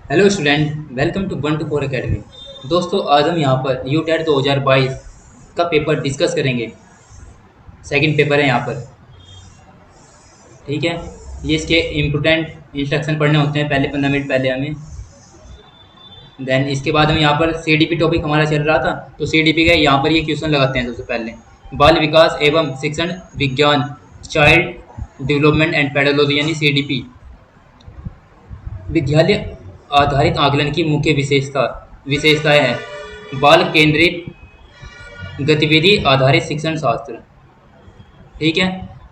Hello student, welcome to 1 to 4 academy. दोस्तों, आज हम यहाँ पर यू टेट 2022 का पेपर डिस्कस करेंगे। सेकंड पेपर है यहाँ पर। ठीक है, ये इसके इम्पोर्टेंट इंस्ट्रक्शन पढ़ने होते हैं पहले 15 मिनट पहले हमें। देन इसके बाद हम यहाँ पर सीडीपी टॉपिक हमारा चल रहा था, तो सीडीपी का यहाँ पर ये क्वेश्चन लगाते हैं। सबसे पहले बाल विकास एवं शिक्षण विज्ञान, चाइल्ड डेवलपमेंट एंड पेडोलॉजी यानी सीडीपी, विद्यालय आधारित आकलन की मुख्य विशेषताएं हैं। बाल केंद्रित गतिविधि आधारित शिक्षण शास्त्र। ठीक है,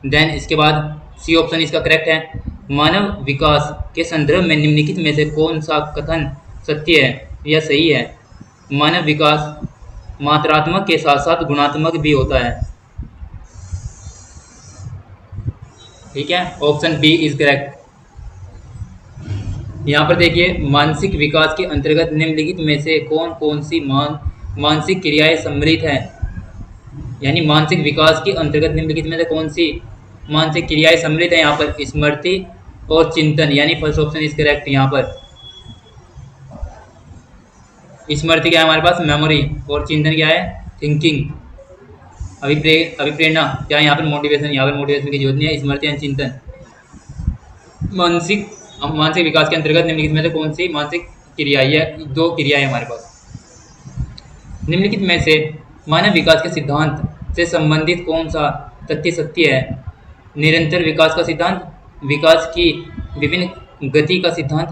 देन इसके बाद सी ऑप्शन इसका करेक्ट है। मानव विकास के संदर्भ में निम्नलिखित में से कौन सा कथन सत्य है या सही है? मानव विकास मात्रात्मक के साथ साथ गुणात्मक भी होता है। ठीक है, ऑप्शन बी इज करेक्ट। यहाँ पर देखिए, मानसिक विकास के अंतर्गत निम्नलिखित में से कौन कौन सी मानसिक क्रियाएं सम्मिलित हैं? यानी मानसिक विकास के अंतर्गत निम्नलिखित में से कौन सी मानसिक क्रियाएं सम्मिलित है? यहाँ पर स्मृति और चिंतन, यानी फर्स्ट ऑप्शन इज करेक्ट। यहाँ पर स्मृति क्या है हमारे पास? मेमोरी। और चिंतन क्या है? थिंकिंग। अभिप्रेरणा क्या है यहाँ पर? मोटिवेशन। यहाँ पर मोटिवेशन की जरूरत नहीं है। स्मृति एंड चिंतन। मानसिक मानसिक विकास के अंतर्गत निम्नलिखित में से कौन सी मानसिक क्रिया? यह दो क्रियाएं हमारे पास। निम्नलिखित में से मानव विकास के सिद्धांत से संबंधित कौन सा तथ्य सत्य है? निरंतर विकास का सिद्धांत, विकास की विभिन्न गति का सिद्धांत,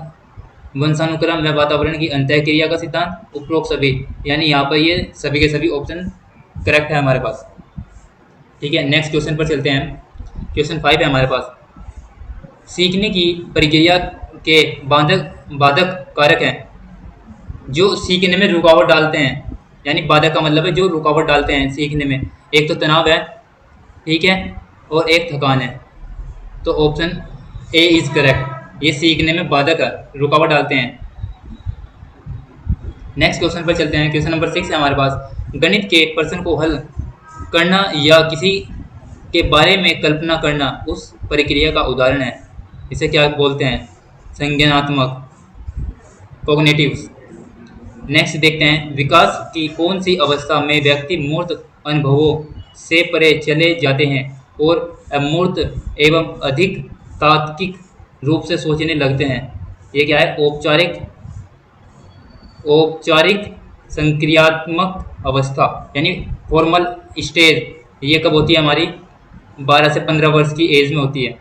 वंशानुक्रम व वातावरण की अंतःक्रिया का सिद्धांत, उपरोक्त सभी। यानी यहाँ पर ये सभी के सभी ऑप्शन करेक्ट है हमारे पास। ठीक है, नेक्स्ट क्वेश्चन पर चलते हैं। क्वेश्चन 5 है हमारे पास। सीखने की प्रक्रिया के बाधक कारक हैं जो सीखने में रुकावट डालते हैं। यानी बाधक का मतलब है जो रुकावट डालते हैं सीखने में। एक तो तनाव है, ठीक है, और एक थकान है। तो ऑप्शन ए इज करेक्ट। ये सीखने में बाधक रुकावट डालते हैं। नेक्स्ट क्वेश्चन पर चलते हैं। क्वेश्चन नंबर 6 है हमारे पास। गणित के प्रश्न को हल करना या किसी के बारे में कल्पना करना उस प्रक्रिया का उदाहरण है। इसे क्या बोलते हैं? संज्ञानात्मक, कॉग्निटिव्स। नेक्स्ट देखते हैं, विकास की कौन सी अवस्था में व्यक्ति मूर्त अनुभवों से परे चले जाते हैं और अमूर्त एवं अधिक तात्विक रूप से सोचने लगते हैं? ये क्या है? औपचारिक संक्रियात्मक अवस्था, यानी फॉर्मल स्टेज। ये कब होती है? हमारी 12 से 15 वर्ष की एज में होती है।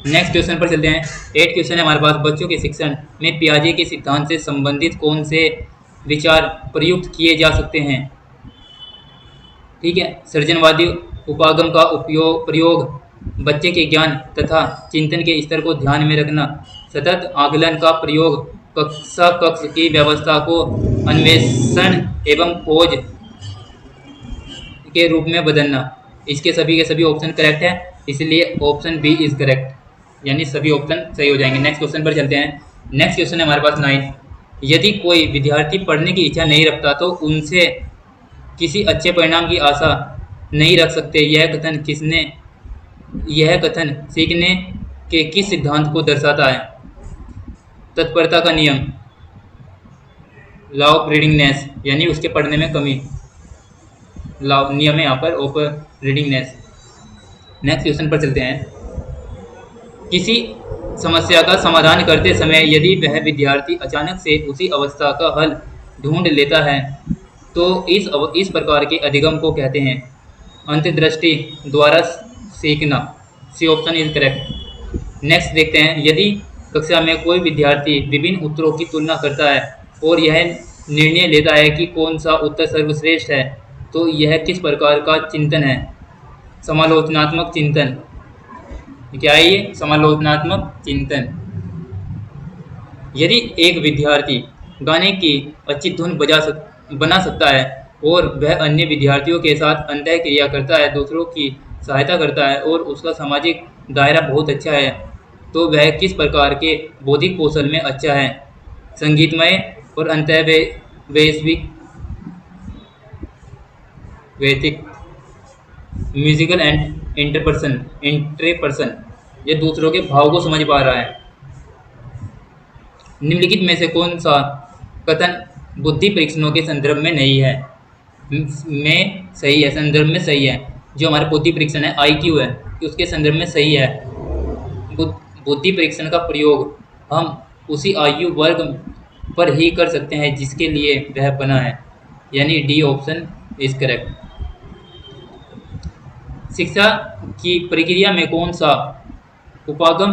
नेक्स्ट क्वेश्चन पर चलते हैं। 8 क्वेश्चन है हमारे पास। बच्चों के शिक्षण में पियाजे के सिद्धांत से संबंधित कौन से विचार प्रयुक्त किए जा सकते हैं? ठीक है, सृजनवादी उपागम का प्रयोग, बच्चे के ज्ञान तथा चिंतन के स्तर को ध्यान में रखना, सतत आकलन का प्रयोग, कक्ष की व्यवस्था को अन्वेषण एवं खोज के रूप में बदलना। इसके सभी के सभी ऑप्शन करेक्ट है, इसलिए ऑप्शन बी इज करेक्ट। यानी सभी ऑप्शन सही हो जाएंगे। नेक्स्ट क्वेश्चन पर चलते हैं। नेक्स्ट क्वेश्चन है हमारे पास 9। यदि कोई विद्यार्थी पढ़ने की इच्छा नहीं रखता तो उनसे किसी अच्छे परिणाम की आशा नहीं रख सकते। यह कथन सीखने के किस सिद्धांत को दर्शाता है? तत्परता का नियम, लॉ ऑफ रीडिंगनेस, यानी उसके पढ़ने में कमी। नियम है यहाँ पर ऑफ रीडिंगनेस। नेक्स्ट क्वेश्चन पर चलते हैं। किसी समस्या का समाधान करते समय यदि वह विद्यार्थी अचानक से उसी अवस्था का हल ढूंढ लेता है तो इस प्रकार के अधिगम को कहते हैं अंतर्दृष्टि द्वारा सीखना। C option is correct. Next देखते हैं। यदि कक्षा में कोई विद्यार्थी विभिन्न उत्तरों की तुलना करता है और यह निर्णय लेता है कि कौन सा उत्तर सर्वश्रेष्ठ है तो यह किस प्रकार का चिंतन है? समालोचनात्मक चिंतन। क्या है ये? समालोचनात्मक चिंतन। यदि एक विद्यार्थी गाने की अच्छी धुन बना सकता है और वह अन्य विद्यार्थियों के साथ अंतःक्रिया करता है, दूसरों की सहायता करता है और उसका सामाजिक दायरा बहुत अच्छा है, तो वह किस प्रकार के बौद्धिक कौशल में अच्छा है? संगीतमय और वैश्विक वैदिक, म्यूजिकल एंड इंटरपर्सन। ये दूसरों के भाव को समझ पा रहा है। निम्नलिखित में से कौन सा कथन बुद्धि परीक्षणों के संदर्भ में नहीं है? में सही है, संदर्भ में सही है। जो हमारा बुद्धि परीक्षण है, IQ है, उसके संदर्भ में सही है। बुद्धि परीक्षण का प्रयोग हम उसी आयु वर्ग पर ही कर सकते हैं जिसके लिए वह बना है, यानी डी ऑप्शन इज करेक्ट। शिक्षा की प्रक्रिया में कौन सा उपागम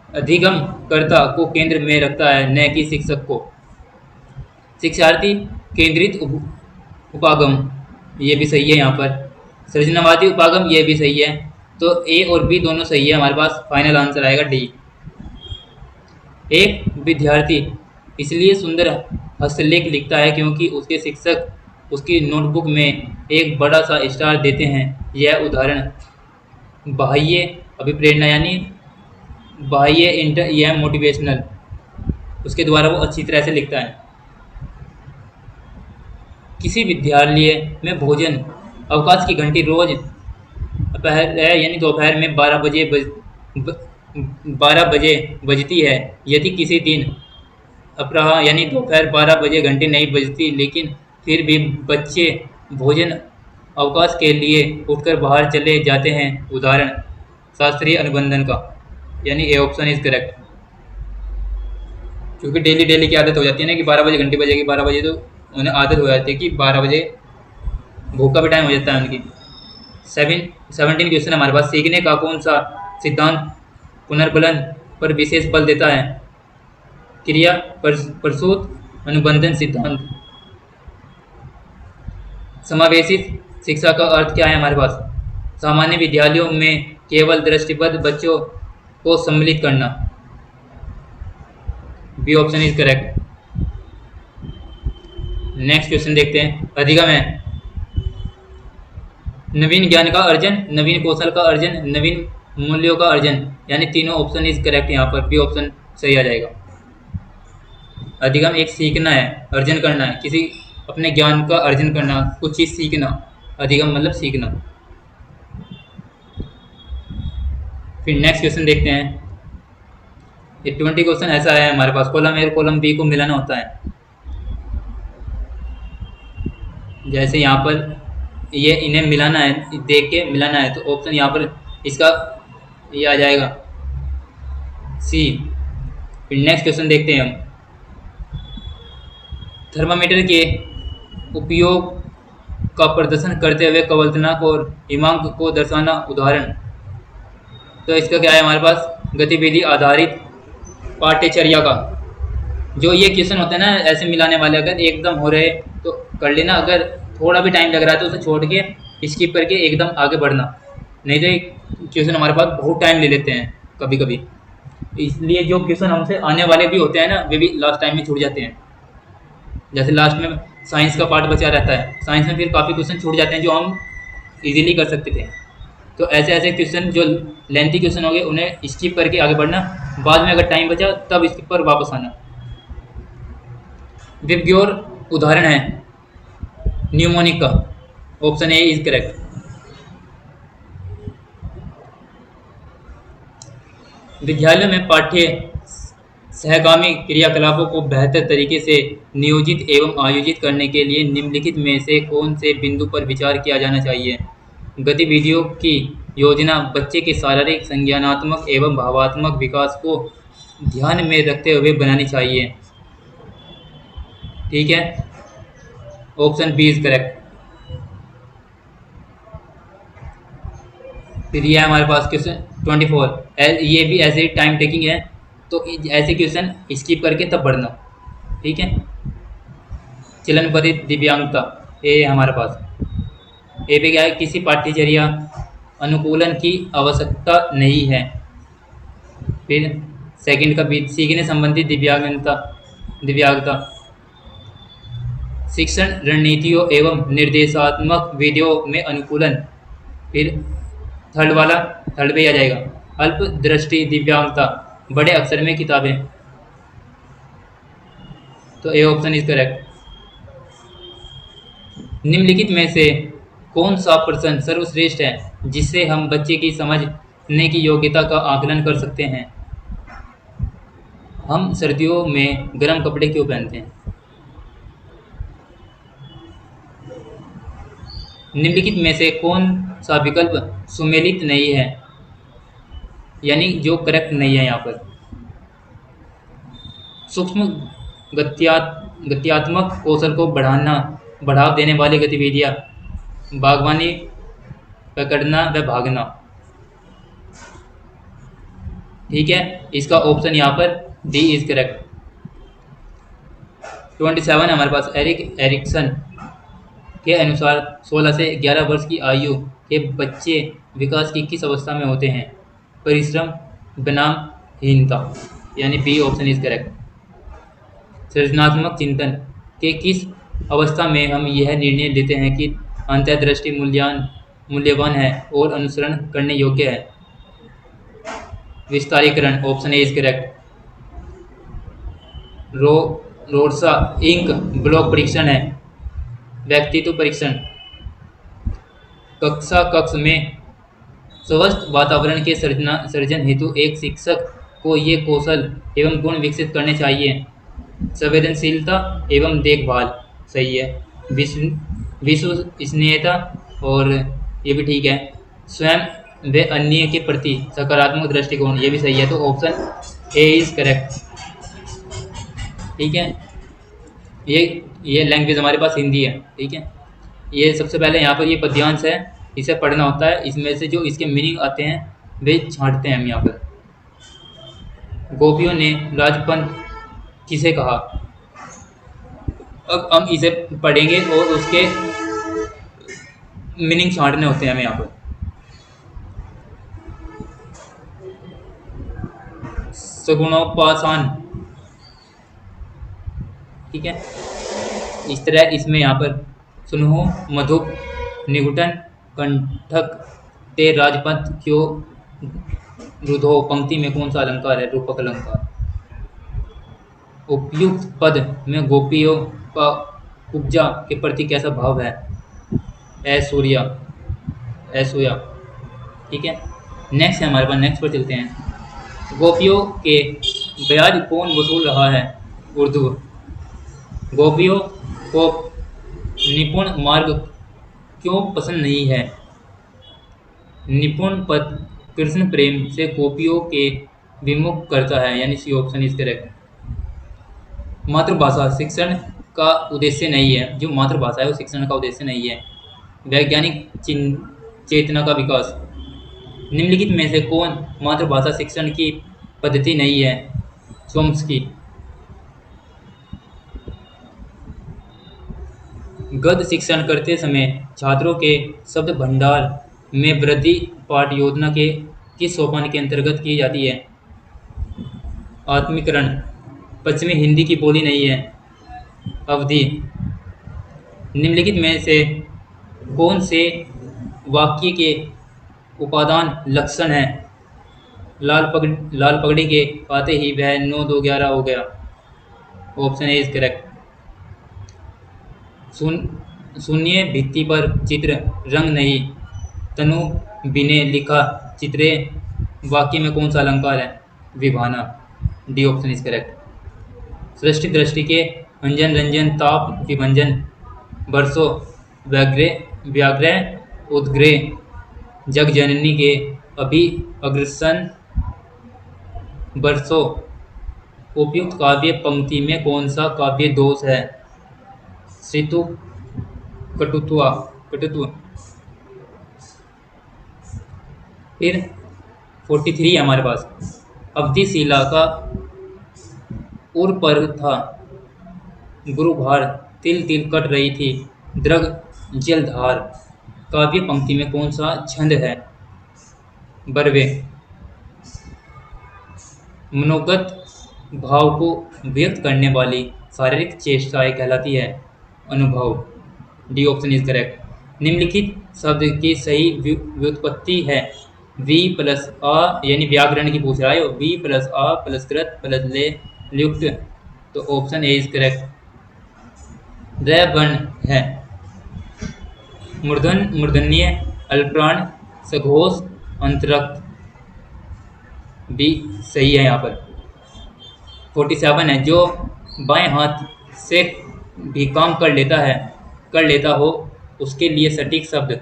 अधिगम कर्ता को केंद्र में रखता है, न कि शिक्षक को? शिक्षार्थी केंद्रित उपागम, ये भी सही है। यहाँ पर सृजनावादी उपागम, ये भी सही है। तो ए और बी दोनों सही है, हमारे पास फाइनल आंसर आएगा डी। एक विद्यार्थी इसलिए सुंदर हस्तलेख लिखता है क्योंकि उसके शिक्षक उसकी नोटबुक में एक बड़ा सा स्टार देते हैं। यह उदाहरण बाह्य अभिप्रेरणा यानी बाह्य इंटर या मोटिवेशनल, उसके द्वारा वो अच्छी तरह से लिखता है। किसी विद्यालय में भोजन अवकाश की घंटी रोज यानी दोपहर में 12 बजे बजती है। यदि किसी दिन अपराह यानी दोपहर 12 बजे घंटी नहीं बजती, लेकिन फिर भी बच्चे भोजन अवकाश के लिए उठकर बाहर चले जाते हैं, उदाहरण शास्त्रीय अनुबंधन का, यानी ए ऑप्शन इज करेक्ट। क्योंकि डेली की आदत हो जाती है ना कि 12 बजे घंटी बजेगी, 12 बजे, तो उन्हें आदत हो जाती है कि 12 बजे भूख का भी टाइम हो जाता है उनकी। 17 क्वेश्चन हमारे पास, सीखने का कौन सा सिद्धांत पुनर्बलन पर विशेष बल देता है? क्रिया प्रसूत अनुबंधन सिद्धांत। समावेशित शिक्षा का अर्थ क्या है हमारे पास? सामान्य विद्यालयों में केवल दृष्टिबद्ध बच्चों को सम्मिलित करना, B option is correct. Next question देखते हैं, अधिगम है नवीन ज्ञान का अर्जन, नवीन कौशल का अर्जन, नवीन मूल्यों का अर्जन, यानी तीनों ऑप्शन इज करेक्ट। यहाँ पर बी ऑप्शन सही आ जाएगा। अधिगम एक सीखना है, अर्जन करना है, किसी अपने ज्ञान का अर्जन करना, कुछ चीज़ सीखना। अधिगम मतलब सीखना। फिर नेक्स्ट क्वेश्चन देखते हैं, ये 20 क्वेश्चन ऐसा है हमारे पास, कॉलम ए और कॉलम बी को मिलाना होता है। जैसे यहाँ पर ये इन्हें मिलाना है, देख के मिलाना है, तो ऑप्शन यहाँ पर इसका ये आ जाएगा सी। फिर नेक्स्ट क्वेश्चन देखते हैं हम, थर्मामीटर के उपयोग का प्रदर्शन करते हुए कवलतनाक और हिमांक को दर्शाना, उदाहरण। तो इसका क्या है हमारे पास? गतिविधि आधारित पाठ्यचर्या का। जो ये क्वेश्चन होते हैं ना ऐसे मिलाने वाले, अगर एकदम हो रहे तो कर लेना, अगर थोड़ा भी टाइम लग रहा है तो उसे छोड़ के स्किप करके एकदम आगे बढ़ना, नहीं तो क्वेश्चन हमारे पास बहुत टाइम ले लेते हैं कभी कभी। इसलिए जो क्वेश्चन हमसे आने वाले भी होते हैं ना, वे भी लास्ट टाइम में छूट जाते हैं। जैसे लास्ट में साइंस का पार्ट बचा रहता है, साइंस में फिर काफ़ी क्वेश्चन छूट जाते हैं जो हम इजीली कर सकते थे। तो ऐसे ऐसे क्वेश्चन जो लेंथी क्वेश्चन हो गए उन्हें स्किप करके आगे बढ़ना, बाद में अगर टाइम बचा तब इसके पर वापस आना। विबग्योर उदाहरण है न्यूमोनिक का, ऑप्शन ए इज करेक्ट। विद्यालयों में पाठ्य सहगामी क्रियाकलापों को बेहतर तरीके से नियोजित एवं आयोजित करने के लिए निम्नलिखित में से कौन से बिंदु पर विचार किया जाना चाहिए? गतिविधियों की योजना बच्चे के शारीरिक, संज्ञानात्मक एवं भावात्मक विकास को ध्यान में रखते हुए बनानी चाहिए। ठीक है, ऑप्शन बी इज करेक्ट। फिर यह हमारे पास क्वेश्चन 24, ये भी ऐसे ही टाइम टेकिंग है, तो ऐसे क्वेश्चन स्किप करके तब बढ़ना। ठीक है, चलन परित दिव्यांगता, ये हमारे पास ए पे क्या है? किसी पाठ्यचर्या अनुकूलन की आवश्यकता नहीं है। फिर सेकंड का भी सीखने संबंधी दिव्यांगता, शिक्षण रणनीतियों एवं निर्देशात्मक विधियों में अनुकूलन। फिर थर्ड पे आ जाएगा अल्प दृष्टि दिव्यांगता, बड़े अक्षर में किताबें। तो ए ऑप्शन इज करेक्ट। निम्नलिखित में से कौन सा प्रश्न सर्वश्रेष्ठ है जिससे हम बच्चे की समझने की योग्यता का आकलन कर सकते हैं? हम सर्दियों में गर्म कपड़े क्यों पहनते हैं? निम्नलिखित में से कौन सा विकल्प सुमेलित नहीं है, यानी जो करेक्ट नहीं है यहाँ पर? सूक्ष्म गत्यात्मक कौशल को बढ़ावा देने वाली गतिविधियाँ: बागवानी, पकड़ना व भागना। ठीक है, इसका ऑप्शन यहाँ पर डी इज करेक्ट। 27 हमारे पास एरिक्सन के अनुसार 16 से 11 वर्ष की आयु के बच्चे विकास की किस अवस्था में होते हैं? परिश्रम बनाम हीनता, यानी बी ऑप्शन इज करेक्ट। सृजनात्मक चिंतन के किस अवस्था में हम यह निर्णय लेते हैं कि अंतर्दृष्टि मूल्यवान है और अनुसरण करने योग्य है? विस्तारीकरण, option A is correct. Rorschach ink blot परीक्षण है। व्यक्तित्व परीक्षण, कक्ष में स्वस्थ वातावरण के सर्जन हेतु एक शिक्षक को ये कौशल एवं गुण विकसित करने चाहिए: संवेदनशीलता एवं देखभाल, सही है। विश्वसनीयता, और ये भी ठीक है। स्वयं व अन्य के प्रति सकारात्मक दृष्टिकोण, ये भी सही है। तो ऑप्शन ए इज करेक्ट। ठीक है, ये लैंग्वेज हमारे पास हिंदी है। ठीक है, ये सबसे पहले यहाँ पर ये पद्यांश है, इसे पढ़ना होता है। इसमें से जो इसके मीनिंग आते हैं वे छांटते हैं हम यहाँ पर। गोपियों ने राजपंथ किसे कहा? अब हम इसे पढ़ेंगे और उसके मीनिंग छांटने होते हैं हमें यहाँ पर। सगुणोपासन, ठीक है। इस तरह इसमें यहाँ पर सुनो मधुप निघुटन कंठक ते राजपंथ क्यों रुधो, पंक्ति में कौन सा अलंकार है? रूपक अलंकार। उपयुक्त पद में गोपियों का उपजा के प्रति कैसा भाव है? ऐश्वर्या। ठीक है, नेक्स्ट है हमारे पास, नेक्स्ट पर चलते हैं। गोपियों के ब्याज कौन वसूल रहा है? उर्दू। गोपियों को निपुण मार्ग क्यों पसंद नहीं है? निपुण पद कृष्ण प्रेम से गोपियों के विमुख करता है, यानी सी ऑप्शन इज करेक्ट। मातृभाषा शिक्षण का उद्देश्य नहीं है। जो मातृभाषा है वो शिक्षण का उद्देश्य नहीं है। वैज्ञानिक चेतना का विकास, निम्नलिखित में से कौन मातृभाषा शिक्षण की पद्धति नहीं है? चोम्स्की। गद्य शिक्षण करते समय छात्रों के शब्द भंडार में वृद्धि पाठ योजना के किस सोपान के अंतर्गत की जाती है? आत्मीकरण। पश्चिमी हिंदी की बोली नहीं है। अवधि। निम्नलिखित में से कौन से वाक्य के उपादान लक्षण है? लाल पगड़ी के पाते ही वह 9-2-11 हो गया। Option A is correct. शून्य भित्ति पर चित्र रंग नहीं, तनु बिने लिखा चित्रे, वाक्य में कौन सा अलंकार है? विभाना। D option is correct. सृष्टि दृष्टि के अंजन रंजन ताप विभंजन, बरसों व्याग्रह उद्ग्रह, जग जननी के अभी अग्रसन बरसों। उपयुक्त काव्य पंक्ति में कौन सा काव्य दोष है? ऋतु कटुत्व। फिर 43 है हमारे पास। अवधिशिला का उर पर था, गुरुभार तिल तिल कट रही थी, द्रग जलधार। काव्य पंक्ति में कौन सा छंद है? बरवे। मनोगत भाव को व्यक्त करने वाली शारीरिक चेष्टाएं कहलाती है अनुभव। D option is correct. निम्नलिखित शब्द की सही व्युत्पत्ति है? वी प्लस आ, यानी व्याकरण की पूछ रहा है। वी प्लस आ प्लस कृत प्लस ले लुक्त, तो option A is correct. The वर्ण है मूर्धन मूर्धन्य अल्प्राण सघोष अंतरक्त, बी सही है यहाँ पर। 47 है, जो बाएं हाथ से भी काम कर लेता हो उसके लिए सटीक शब्द,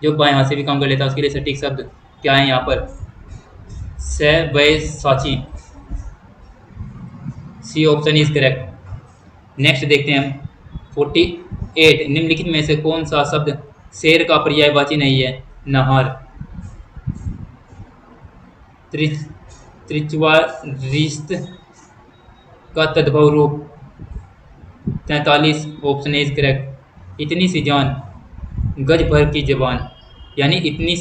जो बाएं हाथ से भी काम कर लेता है उसके लिए सटीक शब्द क्या है यहाँ पर? स वै साची। C option is correct. Next देखते हैं हम 48, निम्नलिखित में से कौन सा शब्द शेर का पर्यायवाची नहीं है? नहार, त्रिचवारिस्त का तद्भव रूप। 43 ऑप्शन इज करेक्ट। इतनी सी जान गज भर की जबान, यानी इतनी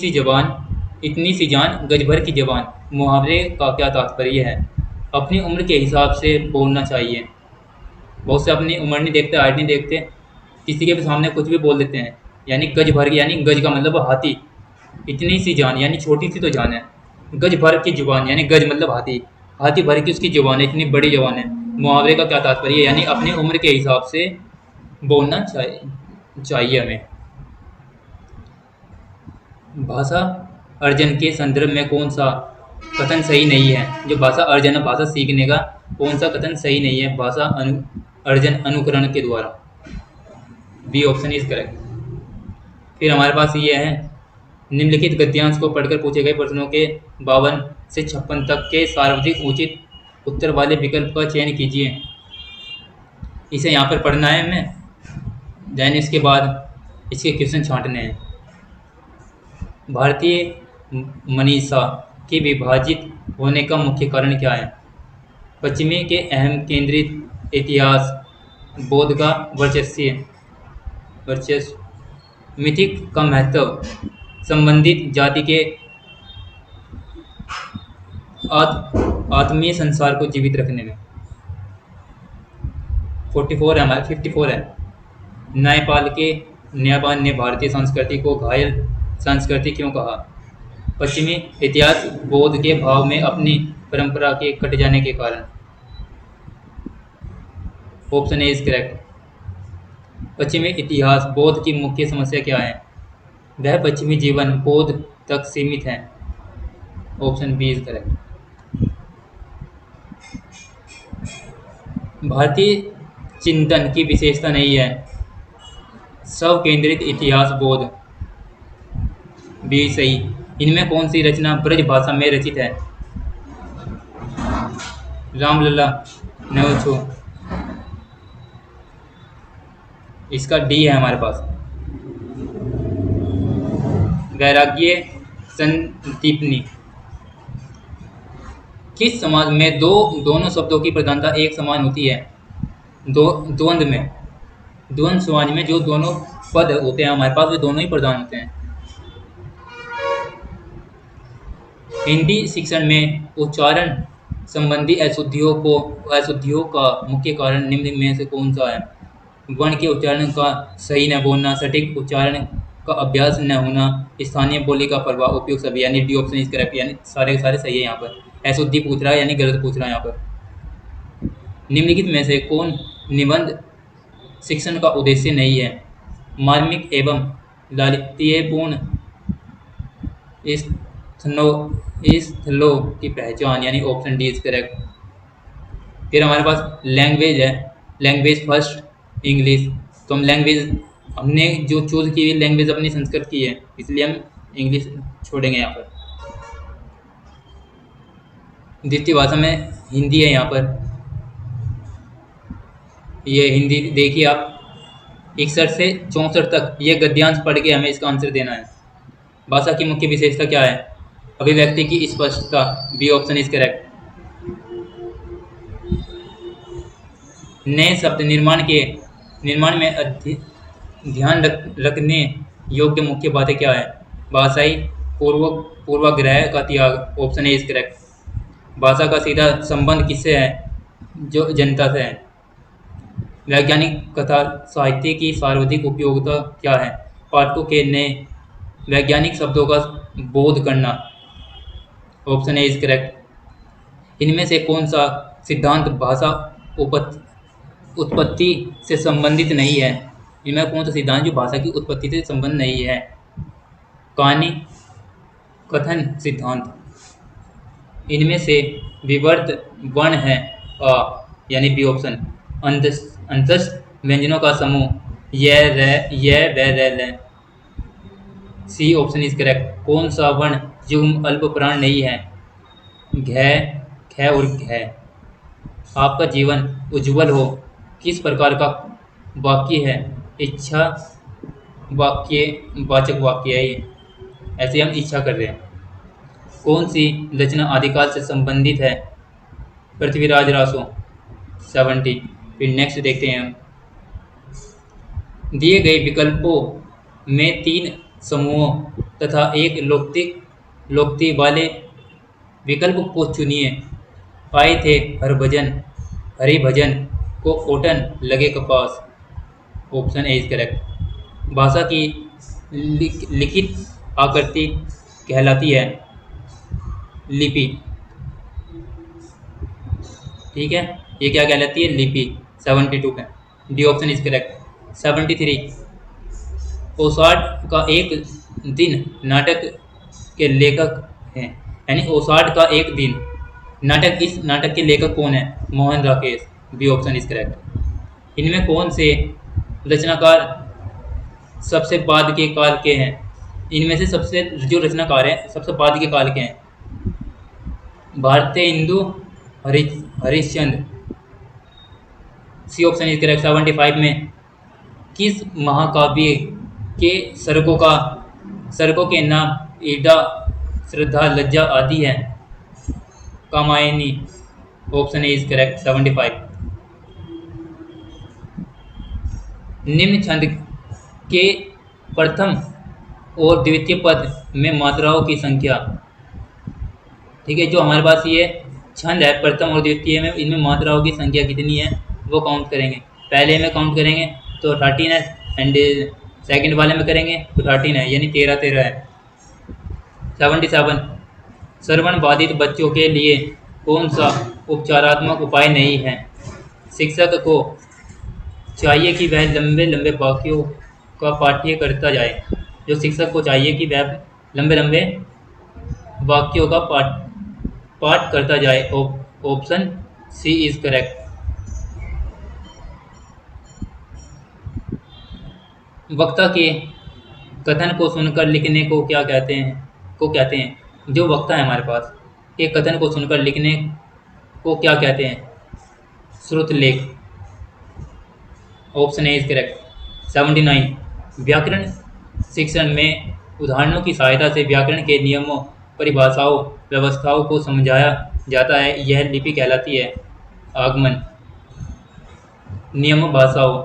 सी जान गज भर की जबान मुहावरे का क्या तात्पर्य है? अपनी उम्र के हिसाब से बोलना चाहिए। बहुत से अपनी उम्र नहीं देखते, हाइट नहीं देखते, किसी के भी सामने कुछ भी बोल देते हैं। यानी गज भर की, यानी गज का मतलब हाथी, इतनी सी जान यानी छोटी सी तो जान है, गज भर की जुबान यानी गज मतलब हाथी, हाथी भर की उसकी जुबान है, इतनी बड़ी जुबान है। मुहावरे का क्या तात्पर्य है? यानी अपनी उम्र के हिसाब से बोलना चाहिए हमें। भाषा अर्जन के संदर्भ में कौन सा कथन सही नहीं है? जो भाषा अर्जन है, भाषा सीखने का कौन सा कथन सही नहीं है? भाषा अर्जन अनुकरण के द्वारा। B option is correct. फिर हमारे पास ये है, निम्नलिखित गद्यांश को पढ़कर पूछे गए प्रश्नों के 52 से 56 तक के सार्वधिक उचित उत्तर वाले विकल्प का चयन कीजिए। इसे यहाँ पर पढ़ना है हमें, देन इसके बाद इसके क्वेश्चन छांटने हैं। भारतीय मनीषा के विभाजित होने का मुख्य कारण क्या है? पश्चिमी के अहम केंद्रित इतिहास, बौद्ध का वर्चस्व, मिथिक का महत्व, संबंधित जाति के आत्मीय संसार को जीवित रखने में। 44 है हमारे, 54 है, न्यायपाल ने भारतीय संस्कृति को घायल संस्कृति क्यों कहा? पश्चिमी इतिहास, बौद्ध के भाव में अपनी परंपरा के कट जाने के कारण। Option A is correct. पश्चिमी इतिहास, बौद्ध की मुख्य समस्या क्या है? वह पश्चिमी जीवन बौद्ध तक सीमित है। Option B is correct. भारतीय चिंतन की विशेषता नहीं है स्व केंद्रित इतिहास, बौद्ध। बी सही। इनमें कौन सी रचना ब्रज भाषा में रचित है? रामलला, नवछो। इसका डी है हमारे पास। वैराग्य संदीपनी। किस समाज में दोनों शब्दों की प्रधानता एक समान होती है? द्वंद्व में। द्वंद्व समाज में जो दोनों पद होते हैं हमारे पास, वे दोनों ही प्रधान होते हैं। हिंदी शिक्षण में उच्चारण संबंधी अशुद्धियों का मुख्य कारण निम्न में से कौन सा है? वर्ण के उच्चारण का सही न बोलना, सटीक उच्चारण का अभ्यास न होना, स्थानीय बोली का प्रभाव, उपयोग सभी, यानी डी ऑप्शन इज करेक्ट। यानी सारे के सारे सही है यहाँ पर। अशुद्धि पूछ रहा है यानी गलत पूछ रहा है यहाँ पर। निम्नलिखित में से कौन निबंध शिक्षण का उद्देश्य नहीं है? मार्मिक एवं लालित्यपूर्ण स्थलों की पहचान, यानी ऑप्शन डी इज करेक्ट। फिर हमारे पास लैंग्वेज है, लैंग्वेज फर्स्ट इंग्लिश। तो हम लैंग्वेज, हमने जो चूज की हुई लैंग्वेज अपनी संस्कृत की है, इसलिए हम इंग्लिश छोड़ेंगे यहाँ पर। द्वितीय भाषा में हिंदी है यहाँ पर। ये हिंदी देखिए आप, 61 से 64 तक ये गद्यांश पढ़ के हमें इसका आंसर देना है। भाषा की मुख्य विशेषता क्या है? अभिव्यक्ति की स्पष्टता, बी ऑप्शन इज करेक्ट। नए शब्द निर्माण में ध्यान रखने योग्य मुख्य बातें क्या है? भाषाई पूर्वाग्रह का त्याग, ऑप्शन ए इज करेक्ट। भाषा का सीधा संबंध किससे है? जो जनता से है। वैज्ञानिक कथा साहित्य की सर्वाधिक उपयोगिता क्या है? पाठकों के नए वैज्ञानिक शब्दों का बोध करना, ऑप्शन ए इज करेक्ट। इनमें से कौन सा सिद्धांत भाषा उत्पत्ति से संबंधित नहीं है? इनमें कौन सा सिद्धांत जो भाषा की उत्पत्ति से संबंध नहीं है? कहानी कथन सिद्धांत। इनमें से विवर्त वर्ण है अ यानी बी ऑप्शन। अंतस व्यंजनों का समूह य रे य व र ल। C option is correct. कौन सा वर्ण युग्म अल्प प्राण नहीं है? घ, ख और घ। आपका जीवन उज्जवल हो किस प्रकार का वाक्य है? इच्छा वाक्य, वाचक वाक्य है ये। ऐसे हम इच्छा कर रहे हैं। कौन सी रचना आदिकाल से संबंधित है? पृथ्वीराज रासो 70। फिर नेक्स्ट देखते हैं हम। दिए गए विकल्पों में तीन समूहों तथा एक लोक्ति वाले विकल्प को चुनिए। पाए थे हरभजन हरिभजन को ओटन लगे कपास। Option A is correct. भाषा की लिखित आकृति कहलाती है लिपि। ठीक है, ये क्या कहलाती है? लिपि। 72 पे डी ऑप्शन इज करेक्ट। 73 ओसाड का एक दिन नाटक के लेखक हैं, यानी ओसाड का एक दिन नाटक, इस नाटक के लेखक कौन है? Mohan Rakesh. B option is correct. इनमें कौन से रचनाकार सबसे बाद के काल के हैं? इनमें से सबसे जो रचनाकार हैं सबसे बाद के काल के हैं। भारतीय हिंदू Harishchandra. C option is correct. 75 में किस महाकाव्य के सरकों के नाम ईडा, श्रद्धा, लज्जा आदि हैं? Kamayani. Option A is correct. 75। निम्न छंद के प्रथम और द्वितीय पद में मात्राओं की संख्या। ठीक है, जो हमारे पास ये छंद है प्रथम और द्वितीय में, इनमें मात्राओं की संख्या कितनी है वो काउंट करेंगे। पहले में काउंट करेंगे तो 13 है, एंड सेकंड वाले में करेंगे तो 13 है, यानी 13 है। 77 श्रवण बाधित बच्चों के लिए कौन सा उपचारात्मक उपाय नहीं है? शिक्षक को चाहिए कि वह लंबे लंबे वाक्यों का पाठ्य करता जाए। जो शिक्षक को चाहिए कि वह लंबे लंबे वाक्यों का पाठ करता जाए। Option C is correct. वक्ता के कथन को सुनकर लिखने को क्या कहते हैं? जो वक्ता है हमारे पास के कथन को सुनकर लिखने को क्या कहते हैं? श्रुतलेख। Option A is correct. 79 व्याकरण शिक्षण में उदाहरणों की सहायता से व्याकरण के नियमों, परिभाषाओं, व्यवस्थाओं को समझाया जाता है, यह लिपि कहलाती है। आगमन। नियमों, भाषाओं,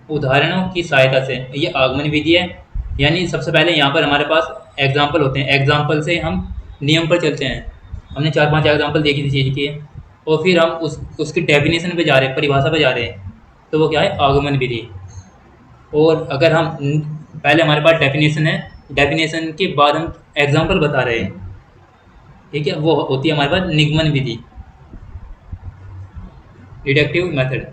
उदाहरणों की सहायता से, ये आगमन विधि है। यानी सबसे पहले यहाँ पर हमारे पास एग्जाम्पल होते हैं, एग्जाम्पल से हम नियम पर चलते हैं। हमने 4-5 एग्जाम्पल देखी थी चीज़ की, और फिर हम उसकी डेफिनेशन पे जा रहे हैं, परिभाषा पे जा रहे हैं, तो वो क्या है? आगमन विधि। और अगर हम पहले हमारे पास डेफिनेशन है, डेफिनेशन के बाद हम एग्जाम्पल बता रहे हैं, ठीक है, वो होती है हमारे पास निगमन विधि, डिडक्टिव मेथड।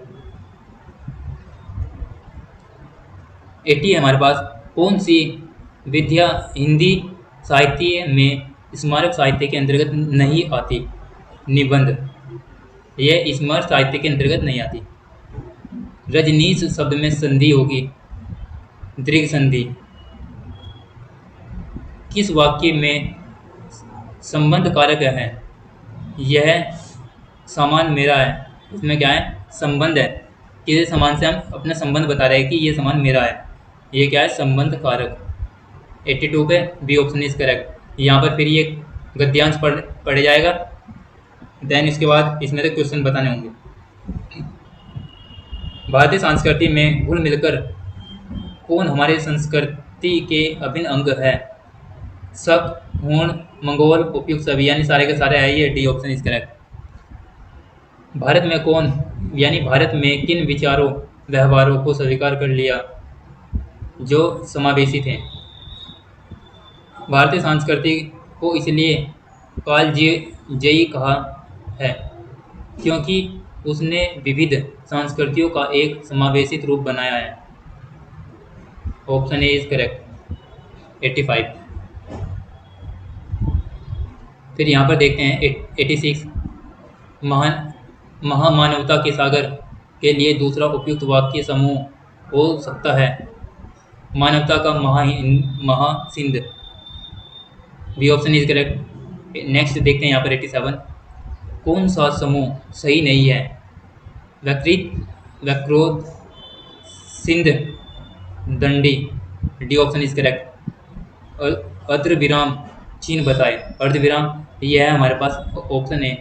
80 है हमारे पास। कौन सी विद्या हिंदी साहित्य में स्मारक साहित्य के अंतर्गत नहीं आती? निबंध। यह स्मारक साहित्य के अंतर्गत नहीं आती। रजनीश शब्द में संधि होगी दीर्घ संधि। किस वाक्य में संबंध कारक है? यह सामान मेरा है। इसमें क्या है? संबंध है। किसी सामान से हम अपना संबंध बता रहे हैं कि ये सामान मेरा है, ये क्या है? संबंध कारक। 82 पे बी ऑप्शन इज करेक्ट। यहाँ पर फिर ये गद्यांश पढ़ जाएगा, देन इसके बाद इसमें से क्वेश्चन बताने होंगे। भारतीय संस्कृति में घुल मिलकर कौन हमारे संस्कृति के अभिन्न अंग है? शक, हूण, मंगोल, उपयुक्त सभी, यानी सारे के सारे है। ये D option is correct. Bharat में कौन, यानी भारत में किन विचारों व्यवहारों को स्वीकार कर लिया जो समावेशी थे? भारतीय संस्कृति को इसलिए कालजयी कहा है क्योंकि उसने विविध संस्कृतियों का एक समावेशित रूप बनाया है। Option A is correct. 85। फिर यहाँ पर देखते हैं 86 महान महामानवता के सागर के लिए दूसरा उपयुक्त वाक्य समूह हो सकता है? मानवता का महासिंध। B option is correct. Next देखते हैं यहाँ पर 87। कौन सा समूह सही नहीं है? वक्रित, वक्रोध, सिंध, दंडी। D option is correct. अर्ध विराम चिन्ह बताए। अर्ध विराम ये है हमारे पास ऑप्शन है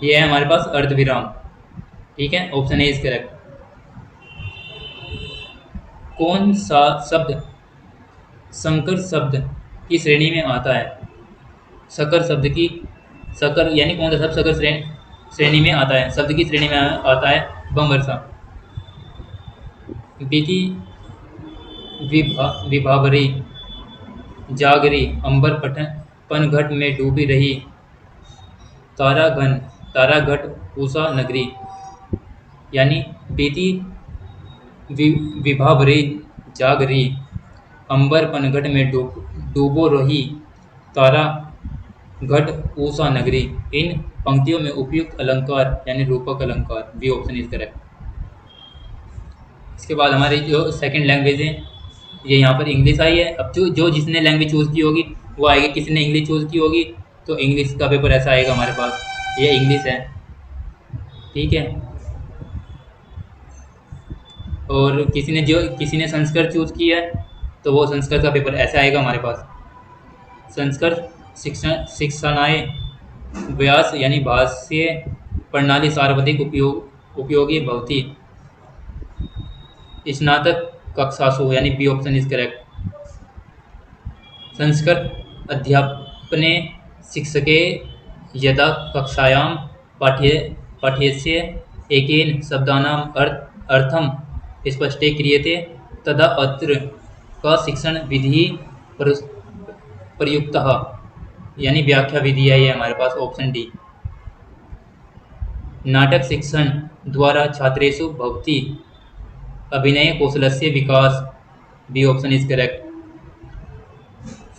ये है हमारे पास अर्ध विराम। ठीक है, ऑप्शन ए इज करेक्ट। कौन सा शब्द संकर शब्द की श्रेणी में आता है? सकर शब्द की, सकर यानी कौन सा शब्द सकर श्रेणी में आता है? शब्द की श्रेणी में आता है बमवर्षा। बीती, विभावरी, जागरी, अंबर पनघट में डूबी रही, ताराघन, ताराघट, पूसा नगरी। यानी बीती, विभावरी, जागरी, अंबर पनघट में डूबो रही, तारा घट, पूसा नगरी। इन पंक्तियों में उपयुक्त अलंकार यानी रूपक अलंकार। B option is correct. इसके बाद हमारी जो सेकंड लैंग्वेज है ये यहाँ पर इंग्लिश आई है। अब जो जिसने लैंग्वेज चूज़ की होगी वो आएगी। किसी ने इंग्लिश चूज़ की होगी तो इंग्लिश का पेपर ऐसा आएगा हमारे पास। ये इंग्लिश है, ठीक है। और किसी ने संस्कृत चूज़ किया है तो वो संस्कृत का पेपर ऐसा आएगा हमारे पास। संस्कृत शिक्षणाएँ व्यास यानी भाष्य प्रणाली सर्वाधिक उपयोगी भवती। स्नातक कक्षासु यानी बी ऑप्शन इज करेक्ट। संस्कृत अध्यापने शिक्षके यदा कक्षायां पाठ्यस्य एकेन शब्दानाम् अर्थम स्पष्टे क्रियते तदा अत्र का शिक्षण विधि प्रयुक्तः यानी व्याख्या विधि है ये हमारे पास। Option D. नाटक शिक्षण द्वारा छात्रेषु भवति अभिनय कौशलस्य विकास। B option is correct.